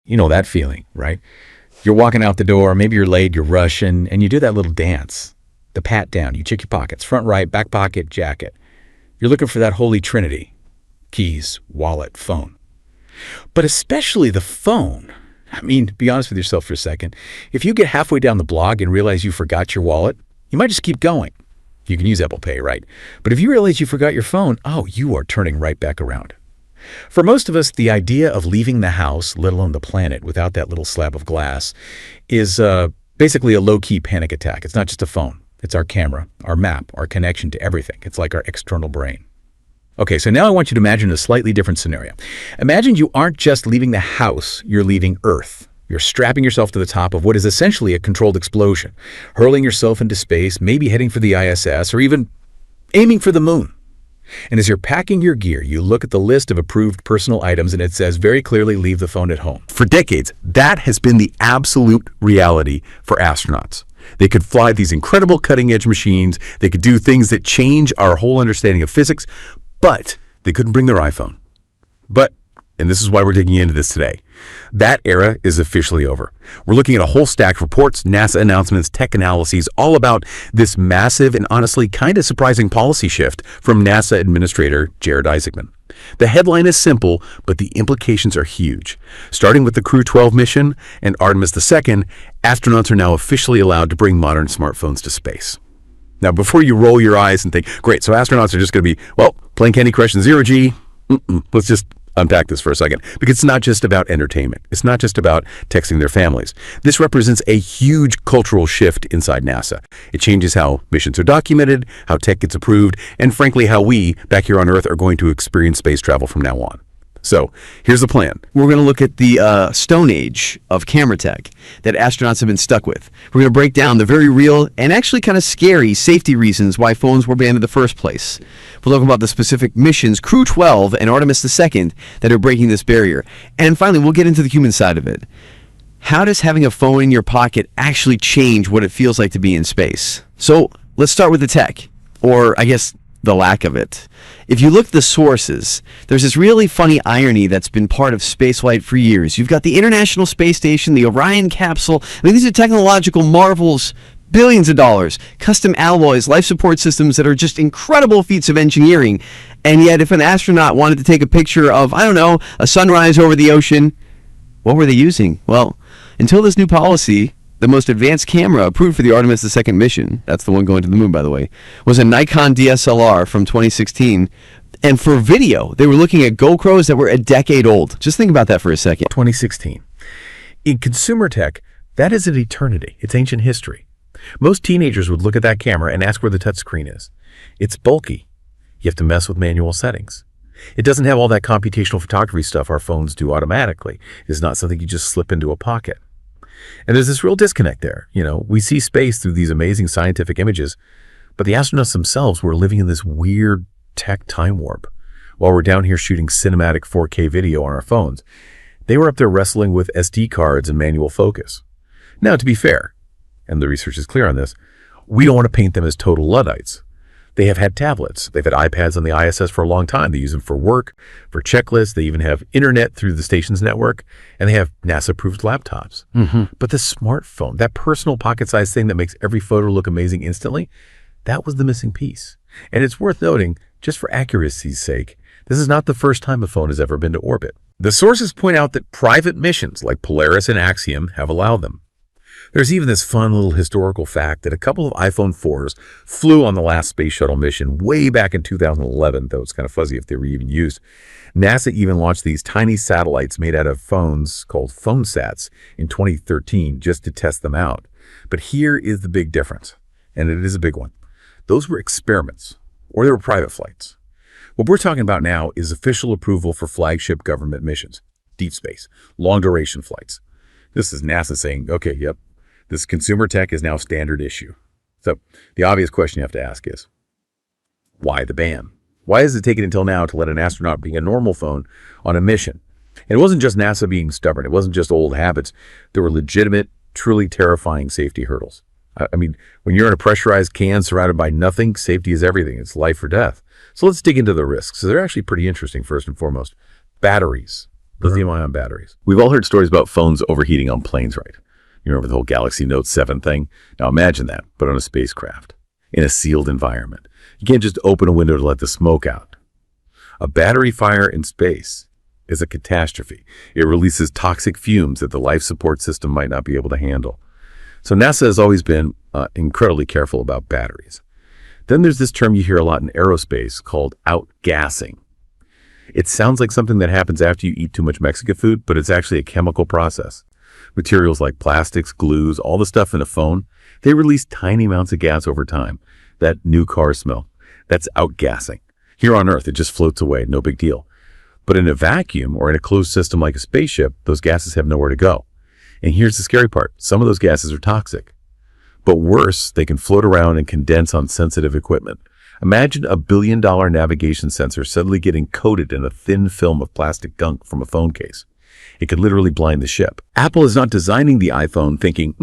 You know that feeling, right? You're walking out the door, maybe you're late, you're rushing, and you do that little dance. The pat down, you check your pockets, front right, back pocket, jacket. You're looking for that holy trinity. Keys, wallet, phone. But especially the phone. I mean, be honest with yourself for a second. If you get halfway down the blog and realize you forgot your wallet, you might just keep going. You can use Apple Pay, right? But if you realize you forgot your phone, oh, you are turning right back around. For most of us, the idea of leaving the house, let alone the planet, without that little slab of glass is basically a low-key panic attack. It's not just a phone. It's our camera, our map, our connection to everything. It's like our external brain. Okay, so now I want you to imagine a slightly different scenario. Imagine you aren't just leaving the house, you're leaving Earth. You're strapping yourself to the top of what is essentially a controlled explosion, hurling yourself into space, maybe heading for the ISS, or even aiming for the moon. And as you're packing your gear, you look at the list of approved personal items and it says very clearly, leave the phone at home. For decades, that has been the absolute reality for astronauts. They could fly these incredible cutting-edge machines. They could do things that change our whole understanding of physics, but they couldn't bring their iPhone. But, and this is why we're digging into this today, that era is officially over. We're looking at a whole stack of reports, NASA announcements, tech analyses, all about this massive and honestly kind of surprising policy shift from NASA Administrator Jared Isaacman. The headline is simple, but the implications are huge. Starting with the Crew-12 mission and Artemis II, astronauts are now officially allowed to bring modern smartphones to space. Now, before you roll your eyes and think, great, so astronauts are just going to be, well, playing Candy Crush in zero-G, let's just unpack this for a second, because it's not just about entertainment. It's not just about texting their families. This represents a huge cultural shift inside NASA. It changes how missions are documented, how tech gets approved, and frankly, how we, back here on Earth, are going to experience space travel from now on. So here's the plan. We're going to look at the stone age of camera tech that astronauts have been stuck with. We're going to break down the very real and actually kind of scary safety reasons why phones were banned in the first place. We'll talk about the specific missions, Crew-12 and Artemis II, that are breaking this barrier. And finally, we'll get into the human side of it. How does having a phone in your pocket actually change what it feels like to be in space? So let's start with the tech, or I guess the lack of it. If you look at the sources, there's this really funny irony that's been part of spaceflight for years. You've got the International Space Station, the Orion capsule. I mean, these are technological marvels, billions of dollars, custom alloys, life support systems that are just incredible feats of engineering. And yet, if an astronaut wanted to take a picture of, I don't know, a sunrise over the ocean, what were they using? Well, until this new policy, the most advanced camera approved for the Artemis II mission, that's the one going to the moon, by the way, was a Nikon DSLR from 2016. And for video, they were looking at GoPros that were a decade old. Just think about that for a second. 2016. In consumer tech, that is an eternity. It's ancient history. Most teenagers would look at that camera and ask where the touchscreen is. It's bulky. You have to mess with manual settings. It doesn't have all that computational photography stuff our phones do automatically. It's not something you just slip into a pocket. And there's this real disconnect there. You know, we see space through these amazing scientific images, but the astronauts themselves were living in this weird tech time warp. While we're down here shooting cinematic 4K video on our phones, they were up there wrestling with SD cards and manual focus. Now, to be fair, and the research is clear on this, we don't want to paint them as total Luddites. They have had tablets. They've had iPads on the ISS for a long time. They use them for work, for checklists. They even have internet through the station's network, and they have NASA-approved laptops. But the smartphone, that personal pocket-sized thing that makes every photo look amazing instantly, that was the missing piece. And it's worth noting, just for accuracy's sake, this is not the first time a phone has ever been to orbit. The sources point out that private missions like Polaris and Axiom have allowed them. There's even this fun little historical fact that a couple of iPhone 4s flew on the last space shuttle mission way back in 2011, though it's kind of fuzzy if they were even used. NASA even launched these tiny satellites made out of phones called PhoneSats in 2013 just to test them out. But here is the big difference, and it is a big one. Those were experiments, or they were private flights. What we're talking about now is official approval for flagship government missions, deep space, long-duration flights. This is NASA saying, okay, yep, this consumer tech is now standard issue. So the obvious question you have to ask is, why the ban? Why has it taken until now to let an astronaut bring a normal phone on a mission? And it wasn't just NASA being stubborn. It wasn't just old habits. There were legitimate, truly terrifying safety hurdles. I mean, when you're in a pressurized can surrounded by nothing, safety is everything. It's life or death. So let's dig into the risks. So they're actually pretty interesting, first and foremost. Batteries. Lithium-ion batteries. We've all heard stories about phones overheating on planes, right? You remember the whole Galaxy Note 7 thing? Now imagine that, but on a spacecraft, in a sealed environment. You can't just open a window to let the smoke out. A battery fire in space is a catastrophe. It releases toxic fumes that the life support system might not be able to handle. So NASA has always been incredibly careful about batteries. Then there's this term you hear a lot in aerospace called outgassing. It sounds like something that happens after you eat too much Mexican food, but it's actually a chemical process. Materials like plastics, glues, all the stuff in a phone, they release tiny amounts of gas over time. That new car smell, that's outgassing. Here on Earth, it just floats away, no big deal. But in a vacuum or in a closed system like a spaceship, those gases have nowhere to go. And here's the scary part. Some of those gases are toxic. But worse, they can float around and condense on sensitive equipment. Imagine a billion-dollar navigation sensor suddenly getting coated in a thin film of plastic gunk from a phone case. It could literally blind the ship. Apple is not designing the iPhone thinking,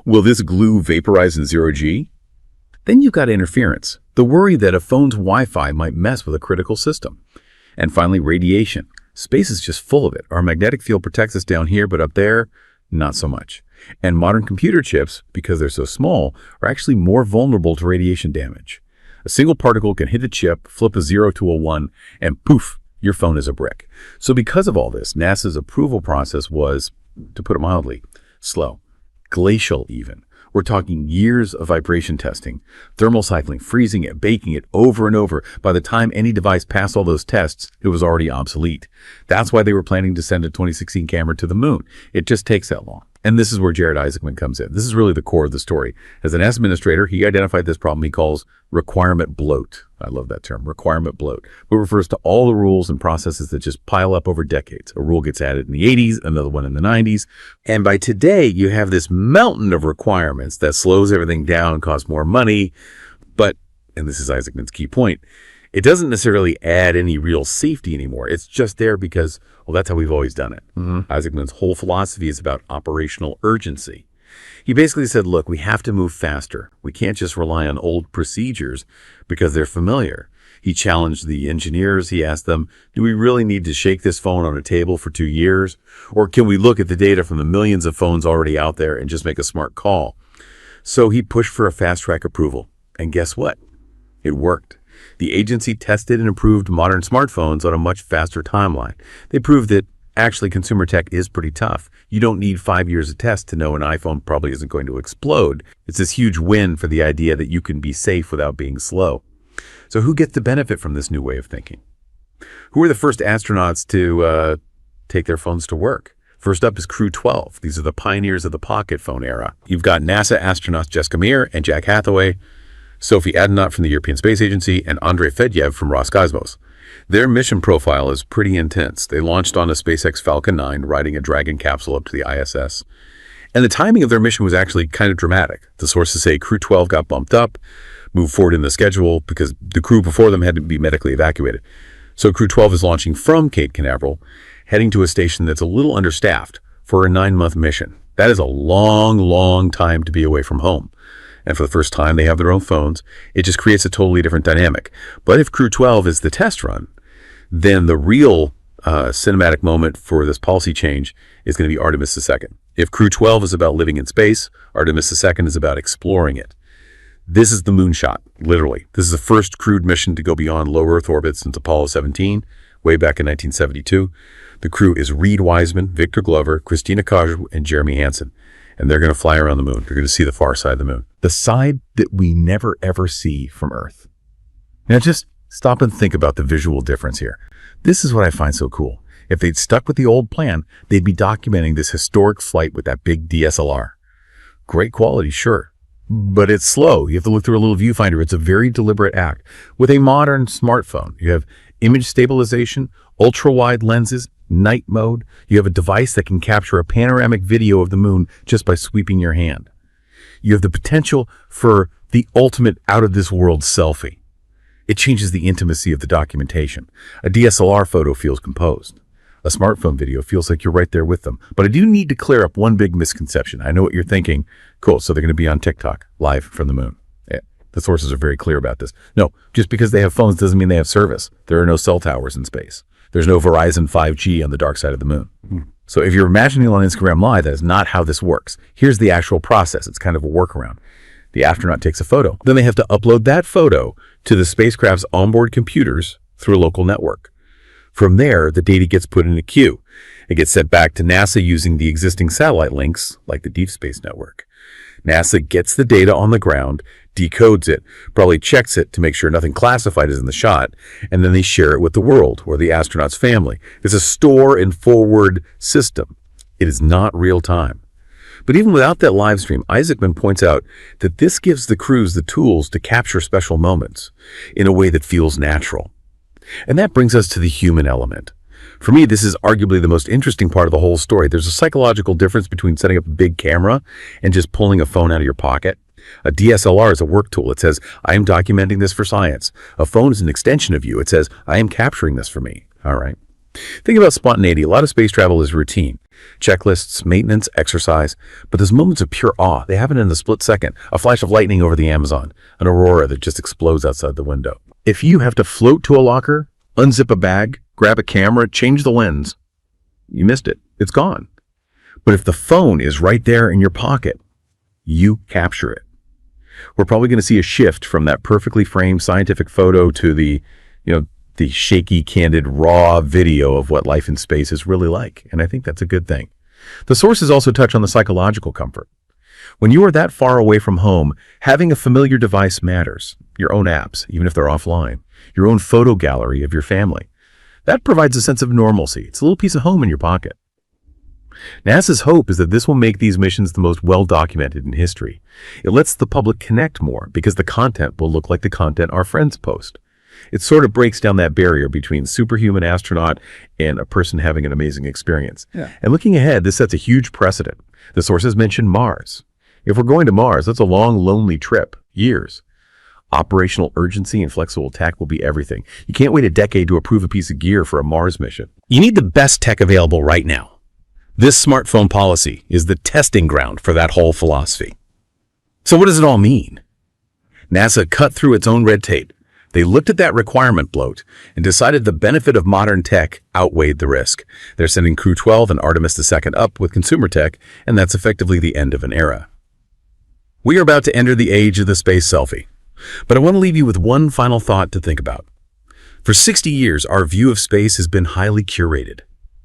will this glue vaporize in zero-G? Then you've got interference, the worry that a phone's Wi-Fi might mess with a critical system. And finally, radiation. Space is just full of it. Our magnetic field protects us down here, but up there, not so much. And modern computer chips, because they're so small, are actually more vulnerable to radiation damage. A single particle can hit a chip, flip a 0 to a 1, and poof, your phone is a brick. So because of all this, NASA's approval process was, to put it mildly, slow, glacial even. We're talking years of vibration testing, thermal cycling, freezing it, baking it over and over. By the time any device passed all those tests, it was already obsolete. That's why they were planning to send a 2016 camera to the moon. It just takes that long. And this is where Jared Isaacman comes in. This is really the core of the story. As an administrator, he identified this problem he calls requirement bloat. I love that term, requirement bloat. It refers to all the rules and processes that just pile up over decades. A rule gets added in the 80s, another one in the 90s. And by today, you have this mountain of requirements that slows everything down, costs more money. But, and this is Isaacman's key point, it doesn't necessarily add any real safety anymore. It's just there because, well, that's how we've always done it. Isaacman's whole philosophy is about operational urgency. He basically said, look, we have to move faster. We can't just rely on old procedures because they're familiar. He challenged the engineers. He asked them, do we really need to shake this phone on a table for 2 years? Or can we look at the data from the millions of phones already out there and just make a smart call? So he pushed for a fast-track approval. And guess what? It worked. The agency tested and approved modern smartphones on a much faster timeline. They proved that actually consumer tech is pretty tough. You don't need 5 years of tests to know an iPhone probably isn't going to explode. It's this huge win for the idea that you can be safe without being slow. So who gets the benefit from this new way of thinking? Who are the first astronauts to take their phones to work? First up is Crew-12. These are the pioneers of the pocket phone era. You've got NASA astronauts Jessica Meir and Jack Hathaway, Sophie Adenauer from the European Space Agency, and Andrei Fedyev from Roscosmos. Their mission profile is pretty intense. They launched on a SpaceX Falcon 9, riding a Dragon capsule up to the ISS. And the timing of their mission was actually kind of dramatic. The sources say Crew-12 got bumped up, moved forward in the schedule because the crew before them had to be medically evacuated. So Crew-12 is launching from Cape Canaveral, heading to a station that's a little understaffed for a 9-month mission. That is a long, long time to be away from home. And for the first time, they have their own phones. It just creates a totally different dynamic. But if Crew-12 is the test run, then the real cinematic moment for this policy change is going to be Artemis II. If Crew-12 is about living in space, Artemis II is about exploring it. This is the moonshot, literally. This is the first crewed mission to go beyond low Earth orbit since Apollo 17, way back in 1972. The crew is Reed Wiseman, Victor Glover, Christina Kaju, and Jeremy Hansen. And they're going to fly around the moon. They're going to see the far side of the moon. The side that we never, ever see from Earth. Now just stop and think about the visual difference here. This is what I find so cool. If they'd stuck with the old plan, they'd be documenting this historic flight with that big DSLR. Great quality, sure. But it's slow. You have to look through a little viewfinder. It's a very deliberate act. With a modern smartphone, you have image stabilization, ultra-wide lenses, night mode. You have a device that can capture a panoramic video of the moon just by sweeping your hand. You have the potential for the ultimate out-of-this-world selfie. It changes the intimacy of the documentation. A DSLR photo feels composed. A smartphone video feels like you're right there with them. But I do need to clear up one big misconception. I know what you're thinking. Cool, so they're going to be on TikTok, live from the moon. Yeah, the sources are very clear about this. No, just because they have phones doesn't mean they have service. There are no cell towers in space. There's no Verizon 5G on the dark side of the moon. So if you're imagining on Instagram Live, that is not how this works. Here's the actual process. It's kind of a workaround. The astronaut takes a photo. Then they have to upload that photo to the spacecraft's onboard computers through a local network. From there, the data gets put in a queue. It gets sent back to NASA using the existing satellite links, like the Deep Space Network. NASA gets the data on the ground, decodes it, probably checks it to make sure nothing classified is in the shot, and then they share it with the world or the astronaut's family. It's a store and forward system. It is not real time. But even without that live stream, Isaacman points out that this gives the crews the tools to capture special moments in a way that feels natural. And that brings us to the human element. For me, this is arguably the most interesting part of the whole story. There's a psychological difference between setting up a big camera and just pulling a phone out of your pocket. A DSLR is a work tool. It says, I am documenting this for science. A phone is an extension of you. It says, I am capturing this for me. All right. Think about spontaneity. A lot of space travel is routine. Checklists, maintenance, exercise. But there's moments of pure awe. They happen in a split second. A flash of lightning over the Amazon. An aurora that just explodes outside the window. If you have to float to a locker, unzip a bag, grab a camera, change the lens, you missed it. It's gone. But if the phone is right there in your pocket, you capture it. We're probably going to see a shift from that perfectly framed scientific photo to the shaky, candid, raw video of what life in space is really like. And I think that's a good thing. The sources also touch on the psychological comfort. When you are that far away from home, having a familiar device matters. Your own apps, even if they're offline. Your own photo gallery of your family. That provides a sense of normalcy. It's a little piece of home in your pocket. NASA's hope is that this will make these missions the most well-documented in history. It lets the public connect more because the content will look like the content our friends post. It sort of breaks down that barrier between superhuman astronaut and a person having an amazing experience. Yeah. And looking ahead, this sets a huge precedent. The sources mention Mars. If we're going to Mars, that's a long, lonely trip. Years. Operational urgency and flexible tech will be everything. You can't wait a decade to approve a piece of gear for a Mars mission. You need the best tech available right now. This smartphone policy is the testing ground for that whole philosophy. So what does it all mean? NASA cut through its own red tape. They looked at that requirement bloat and decided the benefit of modern tech outweighed the risk. They're sending Crew-12 and Artemis II up with consumer tech, and that's effectively the end of an era. We are about to enter the age of the space selfie. But I want to leave you with one final thought to think about. For 60 years, our view of space has been highly curated.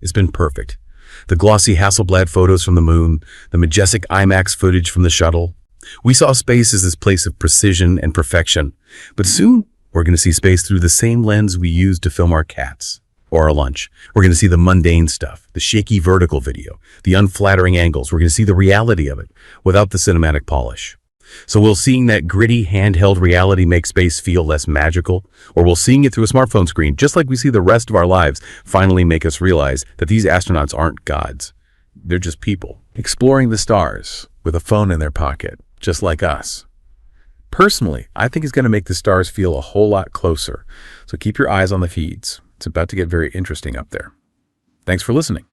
It's been perfect. The glossy Hasselblad photos from the moon, the majestic IMAX footage from the shuttle. We saw space as this place of precision and perfection. But soon, we're going to see space through the same lens we used to film our cats or our lunch. We're going to see the mundane stuff, the shaky vertical video, the unflattering angles. We're going to see the reality of it without the cinematic polish. So will seeing that gritty, handheld reality make space feel less magical? Or will seeing it through a smartphone screen, just like we see the rest of our lives, finally make us realize that these astronauts aren't gods? They're just people, exploring the stars with a phone in their pocket, just like us. Personally, I think it's going to make the stars feel a whole lot closer. So keep your eyes on the feeds. It's about to get very interesting up there. Thanks for listening.